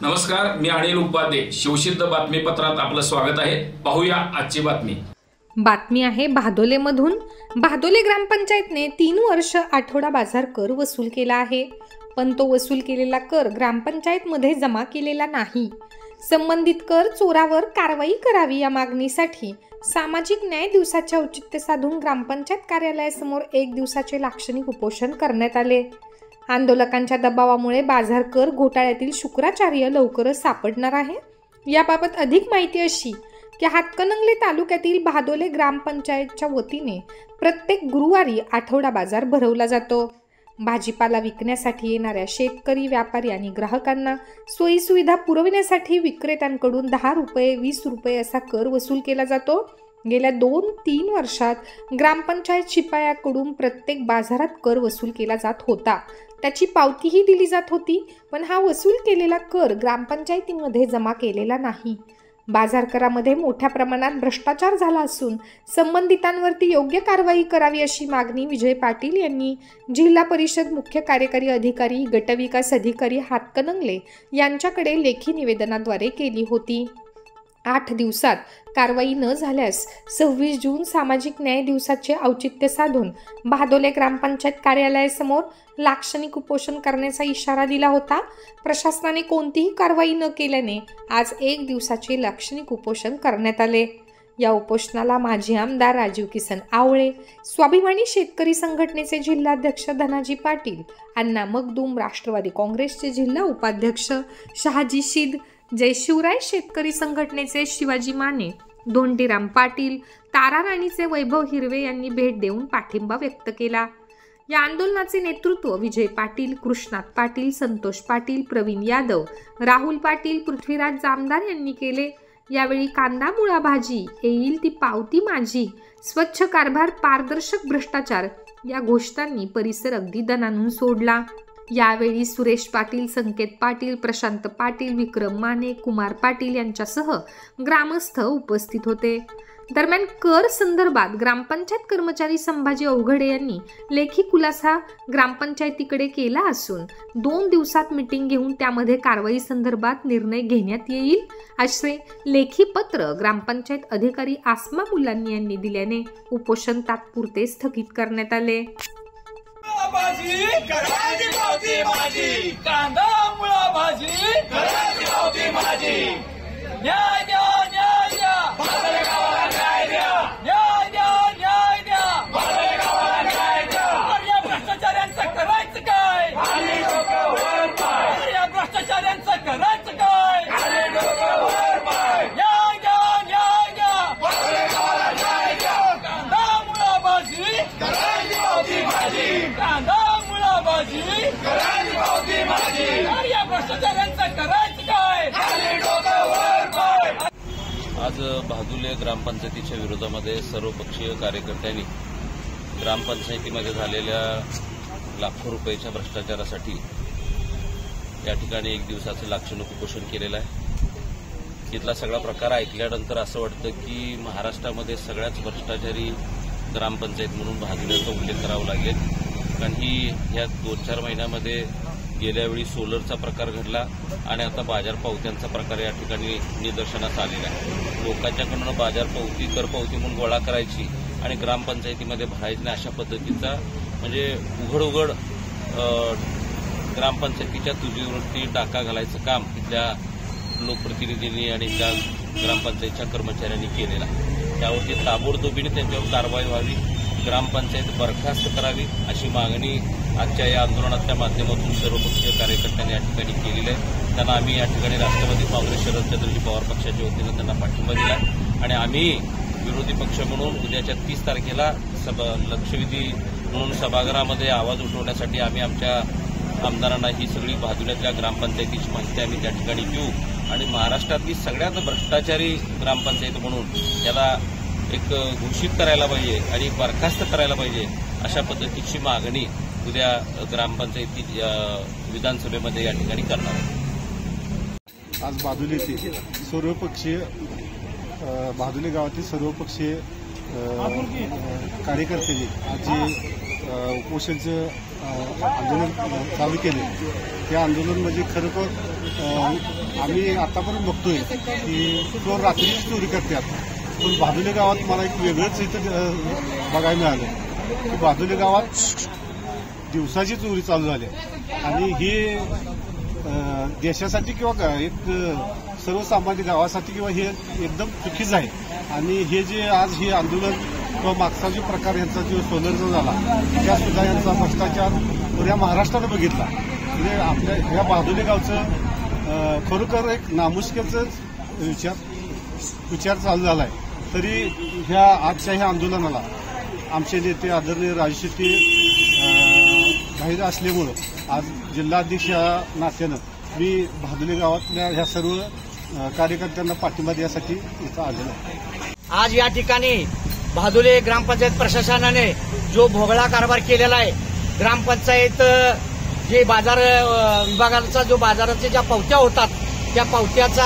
नमस्कार, मी अनिल उपाध्ये. शिवसिद्ध बातमीपत्रात आपलं स्वागत आहे. पाहूया आजची बातमी आहे भादोलेमधून. भादोले ग्रामपंचायतने 3 वर्ष आठवडा बाजार कर वसूल केला आहे, पण तो वसूल केलेला कर ग्रामपंचायतमध्ये जमा केलेला नाही. संबंधित कर चोरावर कारवाई करावी या मागणीसाठी सामाजिक न्याय दिवसाचे औचित्य साधून ग्रामपंचायत कार्यालयासमोर 1 दिवसाचे लाक्षणिक उपोषण करण्यात आले. आंदोलकांच्या दबावामुळे बाजार कर घोटाळ्यातील शुक्राचार्य लवकरच सापडणार आहे. याबाबत अधिक माहिती अशी की हातकणंगले तालुक्यातील भादोले ग्रामपंचायतच्या वतीने प्रत्येक गुरुवारी आठवडा बाजार भरवला जातो. भाजीपाला विकण्यासाठी येणाऱ्या शेतकरी, व्यापारी आणि ग्राहकांना सोयीसुविधा पुरविण्यासाठी विक्रेत्यांकडून 10 रुपये, 20 रुपये असा कर वसूल केला जातो. गेल्या 2-3 वर्षात ग्रामपंचायत शिपायाकडून प्रत्येक बाजारात कर वसूल केला जात होता. त्याची पावतीही दिली जात होती, पण हा वसूल केलेला कर ग्रामपंचायतीमध्ये जमा केलेला नाही. बाजार करामध्ये मोठ्या प्रमाणात भ्रष्टाचार झाला असून संबंधितांवरती योग्य कारवाई करावी अशी मागणी विजय पाटील यांनी जिल्हा परिषद मुख्य कार्यकारी अधिकारी, गटविकास अधिकारी हातकणंगले यांच्याकडे लेखी निवेदनाद्वारे केली होती. 8 दिवसात कारवाई न झाल्यास 26 जून सामाजिक न्याय दिवसाचे औचित्य साधून भादोले ग्रामपंचायत कार्यालयासमोर लाक्षणिक उपोषण करण्याचा इशारा दिला होता. प्रशासनाने कोणतीही कारवाई न केल्याने आज 1 दिवसाचे लाक्षणिक उपोषण करण्यात आले. या उपोषणाला माजी आमदार राजीव किसन आवळे, स्वाभिमानी शेतकरी संघटनेचे जिल्हाध्यक्ष धनाजी पाटील, अण्णा मगदूम, राष्ट्रवादी काँग्रेसचे जिल्हा उपाध्यक्ष शहाजी शीद, जय शिवराय शेतकरी संघटनेचे शिवाजी माने, धोंडीराम पाटील, तारा राणीचे वैभव हिरवे यांनी भेट देऊन पाठिंबा व्यक्त केला. या आंदोलनाचे नेतृत्व विजय पाटील, कृष्णात पाटील, संतोष पाटील, प्रवीण यादव, राहुल पाटील, पृथ्वीराज जामदार यांनी केले. यावेळी कांदा मुळा भाजी, येईल ती पावती माझी, स्वच्छ कारभार, पारदर्शक भ्रष्टाचार या घोषणांनी परिसर अगदी दणाणून सोडला. यावेळी सुरेश पाटील, संकेत पाटील, प्रशांत पाटील, विक्रम माने, कुमार पाटील यांच्यासह ग्रामस्थ उपस्थित होते. दरम्यान कर संदर्भात ग्रामपंचायत कर्मचारी संभाजी अवघडे यांनी लेखी खुलासा ग्रामपंचायतीकडे केला असून 2 दिवसात मीटिंग घेऊन त्यामध्ये कारवाई संदर्भात निर्णय घेण्यात येईल असे लेखी पत्र ग्रामपंचायत अधिकारी आसमा मुलांनी यांनी दिल्याने उपोषण तात्पुरते स्थगित करण्यात आले. भाजी करायची पावती माझी, कांदा मुळा भाजी करायची पावती माझी. न्याय द्या, न्याय द्या, भादोले गावाला न्याय द्या, न्याय द्या, न्याय द्या, भादोले गावाला न्याय द्या. या भ्रष्टाचार्यांचं करायचं काय? खाली डोकं वर पाय. या भ्रष्टाचार्यांचं करायचं काय? खाली डोकं वर पाय. न्याय द्या, न्याय द्या, भादोले गावाला न्याय द्या. कांदा मुळा भाजी करायची पावती माझी, कांदा मुळा भाजी करायची पावती माझी. या भ्रष्टाचार्यांचं करायचं काय? खाली डोकं वर पाय. आज भादोले ग्रामपंचायतीच्या विरोधामध्ये सर्वपक्षीय कार्यकर्त्यांनी ग्रामपंचायतीमध्ये झालेल्या लाखो रुपयाच्या भ्रष्टाचारासाठी या ठिकाणी 1 दिवसाचं लाक्षणिक उपोषण केलेलं आहे. इथला सगळा प्रकार ऐकल्यानंतर असं वाटतं की महाराष्ट्रामध्ये सगळ्याच भ्रष्टाचारी ग्रामपंचायत म्हणून भादोलेचा उल्लेख करावा लागेल. कारण ही ह्या 2-4 महिन्यामध्ये गेल्यावेळी सोलरचा प्रकार घडला आणि आता बाजार पावत्यांचा प्रकार या ठिकाणी निदर्शनास आलेला आहे. लोकांच्याकडून बाजार पावती, कर पावती म्हणून गोळा करायची आणि ग्रामपंचायतीमध्ये भरायची नाही अशा पद्धतीचा म्हणजे उघड ग्रामपंचायतीच्या तुझीवरती डाका घालायचं काम इथल्या लोकप्रतिनिधींनी आणि त्या ग्रामपंचायतीच्या कर्मचाऱ्यांनी केलेलं आहे. त्यावरती ताबडतोबीने त्यांच्यावर कारवाई व्हावी, ग्रामपंचायत बरखास्त करावी अशी मागणी आजच्या या आंदोलनाच्या माध्यमातून सर्वपक्षीय कार्यकर्त्यांनी या ठिकाणी केलेली आहे. त्यांना आम्ही या ठिकाणी राष्ट्रवादी काँग्रेस शरदचंद्रजी पवार पक्षाच्या वतीनं त्यांना पाठिंबा दिला आणि आम्ही विरोधी पक्ष म्हणून उद्याच्या 30 तारखेला लक्षवेधी म्हणून सभागृहामध्ये आवाज उठवण्यासाठी आम्ही आमच्या आमदारांना ही सगळी भादोल्यातल्या ग्रामपंचायतीची माहिती आम्ही त्या ठिकाणी देऊ आणि महाराष्ट्रातली सगळ्यात भ्रष्टाचारी ग्रामपंचायत म्हणून याला एक घोषित करायला पाहिजे आणि बरखास्त करायला पाहिजे अशा पद्धतीची मागणी उद्या ग्रामपंचायती विधानसभेमध्ये या ठिकाणी करणार आहे. आज भादोले गावातील सर्वपक्षीय कार्यकर्त्यांनी आज जे उपोषणचं आंदोलन चालू केले ते आंदोलन म्हणजे खरोखर आम्ही आतापर्यंत बघतोय की तो रात्रीची चोरी करतात. पण भादुले गावात मला एक वेगळंच इथं बघायला मिळालं की भादुले गावात दिवसाची चोरी चालू झाली आणि हे देशासाठी किंवा एक सर्वसामान्य गावासाठी किंवा हे एकदम चुकीचं आहे. आणि हे जे आज हे आंदोलन किंवा मागचा जो प्रकार यांचा जो सोनर्ज झाला त्यासुद्धा यांचा भ्रष्टाचार पुऱ्या महाराष्ट्रानं बघितला. म्हणजे आपल्या ह्या भादुले गावचं खरोखर एक नामुष्क्याचाच विचार चालू झाला आहे. तरी ह्या आजच्या ह्या आंदोलनाला आमचे नेते आदरणीय राजशेट्टी बाहेर असल्यामुळं आज जिल्हाध्यक्ष या नात्यानं मी भादुले गावातल्या ह्या सर्व कार्यकर्त्यांना पाठिंबा देण्यासाठी इथं आलेलो आहे. आज या ठिकाणी भादुले ग्रामपंचायत प्रशासनाने जो भोगळा कारभार केलेला आहे, ग्रामपंचायत जे बाजार विभागाचा जो बाजाराच्या ज्या पावत्या होतात त्या पावत्याचा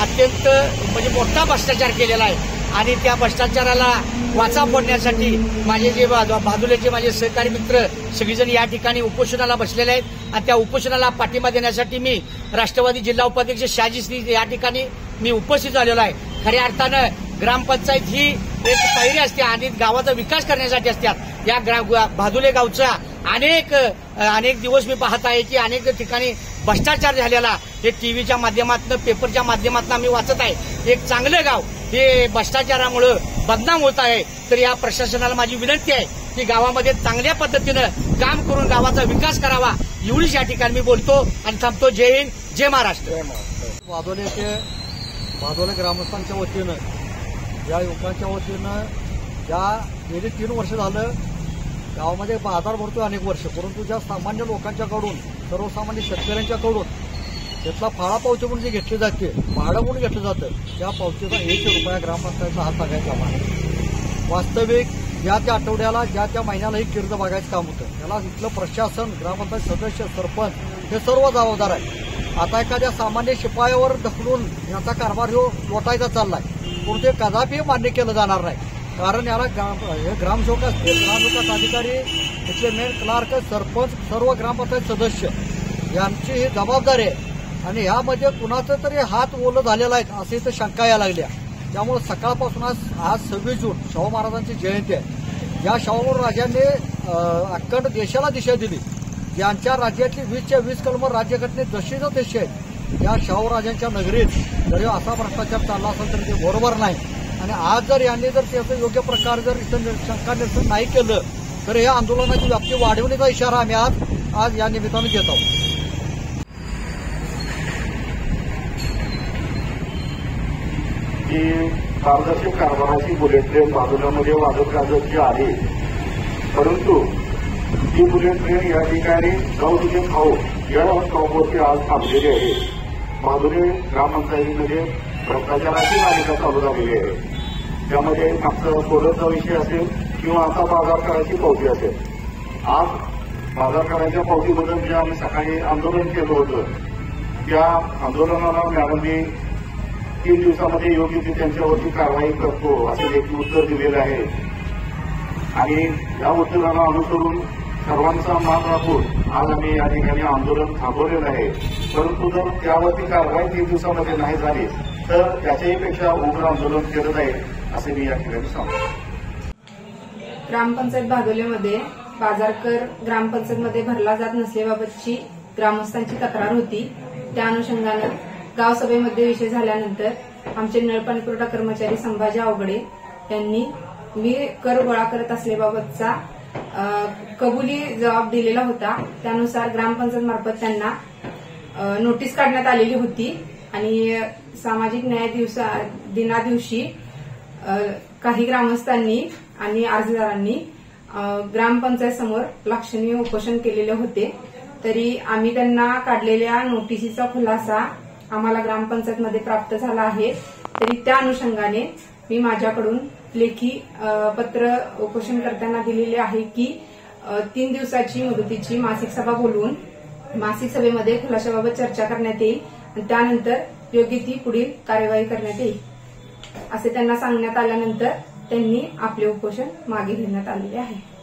अत्यंत म्हणजे मोठा भ्रष्टाचार केलेला आहे. आणि त्या भ्रष्टाचाराला वाचा फोडण्यासाठी माझे जे भादुलेचे माझे सहकारी मित्र सगळेजण या ठिकाणी उपोषणाला बसलेले आहेत. आणि त्या उपोषणाला पाठिंबा देण्यासाठी मी राष्ट्रवादी जिल्हा उपाध्यक्ष शहाजी श्री या ठिकाणी मी उपस्थित झालेलो आहे. खऱ्या अर्थानं ग्रामपंचायत ही एक पायरी असते आणि गावाचा विकास करण्यासाठी असतात. या भादुले गावचा अनेक दिवस मी पाहत आहे की अनेक ठिकाणी भ्रष्टाचार झालेला हे टीव्हीच्या माध्यमातून पेपरच्या माध्यमातून आम्ही वाचत आहे. एक चांगलं गाव हे भ्रष्टाचारामुळे बदनाम होत आहे. तर या प्रशासनाला माझी विनंती आहे की गावामध्ये चांगल्या पद्धतीनं काम करून गावाचा विकास करावा. एवढीच या ठिकाणी मी बोलतो आणि थांबतो. जय हिंद, जय महाराष्ट्र. भादोले ग्रामस्थांच्या वतीनं या युवकांच्या वतीनं या गेली 3 वर्ष झालं गावामध्ये बाजार भरतोय अनेक वर्ष, परंतु ज्या सामान्य लोकांच्याकडून सर्वसामान्य शेतकऱ्यांच्याकडून त्यातला फाळा पावती म्हणून जे घेतली जाते, भाडं म्हणून घेतलं जातं, त्या पावतीचा 1 रुपया ग्रामपंचायतचा हात लागायचा आहे. वास्तविक ज्या त्या आठवड्याला ज्या त्या महिन्याला ही किर्द बघायचं काम होतं. त्याला इथलं प्रशासन, ग्रामपंचायत सदस्य, सरपंच हे सर्व जबाबदार आहे. आता एखाद्या सामान्य शिपायावर ढकलून याचा कारभार ह्यो लोटायचा चाललाय, पण ते कदापि मान्य केलं जाणार नाही. कारण याला ग्रामसेवक असतील, ग्रामविकास अधिकारी, इथले मेन क्लार्क, सरपंच, सर्व ग्रामपंचायत सदस्य यांची ही जबाबदारी आहे. आणि ह्यामध्ये कुणाचं तरी हात ओलं झालेला आहे असे इथं शंका यायला लागल्या. त्यामुळे सकाळपासून आज 26 जून शाहू महाराजांची जयंती आहे. या शाहू राजांनी अखंड देशाला दिशा दिली. यांच्या राज्यातली 20च्या 20 कलम राज्यघटनेत जशीच्या तशी आहेत. या शाहू राजांच्या नगरीत जरी असा भ्रष्टाचार चालला असेल तर ते बरोबर नाही. आणि आज जर यांनी जर त्याचं योग्य प्रकारे जर इथं शंका निरसन नाही केलं तर या आंदोलनाची व्याप्ती वाढवण्याचा इशारा आम्ही आज या निमित्तानं देत आहोत. की पारदर्शक कारभाराची बुलेट ट्रेन बाजूलामध्ये वाजत गाजत जी आली, परंतु ती बुलेट ट्रेन या ठिकाणी गावचे खाऊ या स्टॉपवरती आज थांबलेली आहे. भादुले ग्रामपंचायतीमध्ये भ्रष्टाचाराची मालिका चालू झालेली आहे. त्यामध्ये मागचा सोलरचा विषय असेल किंवा आता बाजार करायची पावती असेल. आज बाजार करायच्या पावतीबद्दल जे आम्ही सकाळी आंदोलन केलं होतं त्या आंदोलनाला मॅडमनी 3 दिवसामध्ये योग्य ती त्यांच्यावरती कारवाई करतो असं देखील उत्तर दिलेलं आहे. आणि या उत्तराला अनुसरून सर्वांचा मान राखून आज आम्ही या ठिकाणी आंदोलन थांबवलेलं आहे. परंतु जर त्यावरती कारवाई 3 दिवसामध्ये नाही झाली तर त्याच्याही पेक्षा उग्र आंदोलन केलं जाईल असे मी या ठिकाणी सांगतो. ग्रामपंचायत भादोलेमध्ये बाजार कर ग्रामपंचायतमध्ये भरला जात नसल्याबाबतची ग्रामस्थांची तक्रार होती. त्या अनुषंगानं गावसभेमध्ये विषय झाल्यानंतर आमचे नळपाणी पुरवठा कर्मचारी संभाजी अवघडे यांनी मी कर गोळा करत असल्याबाबतचा कबुली जबाब दिलेला होता. त्यानुसार ग्रामपंचायत मार्फत त्यांना नोटीस काढण्यात आलेली होती. आणि सामाजिक न्याय दिनादिवशी काही ग्रामस्थांनी आणि अर्जदारांनी ग्रामपंचायत समोर लक्षणीय उपोषण केलेले होते. तरी आम्ही त्यांना काढलेल्या नोटिसीचा खुलासा आम्हाला ग्रामपंचायतमध्ये प्राप्त झाला आहे. तरी त्या अनुषंगाने मी माझ्याकडून लेखी पत्र उपोषणकर्त्यांना दिलेले आहे की 3 दिवसाची मुदतीची मासिक सभा बोलवून मासिक सभेमध्ये खुलाशाबाबत चर्चा करण्यात येईल आणि त्यानंतर योग्य ती पुढील कार्यवाही करण्यात येईल असे त्यांना सांगण्यात आल्यानंतर त्यांनी आपले उपोषण मागे घेण्यात आलेले आहे.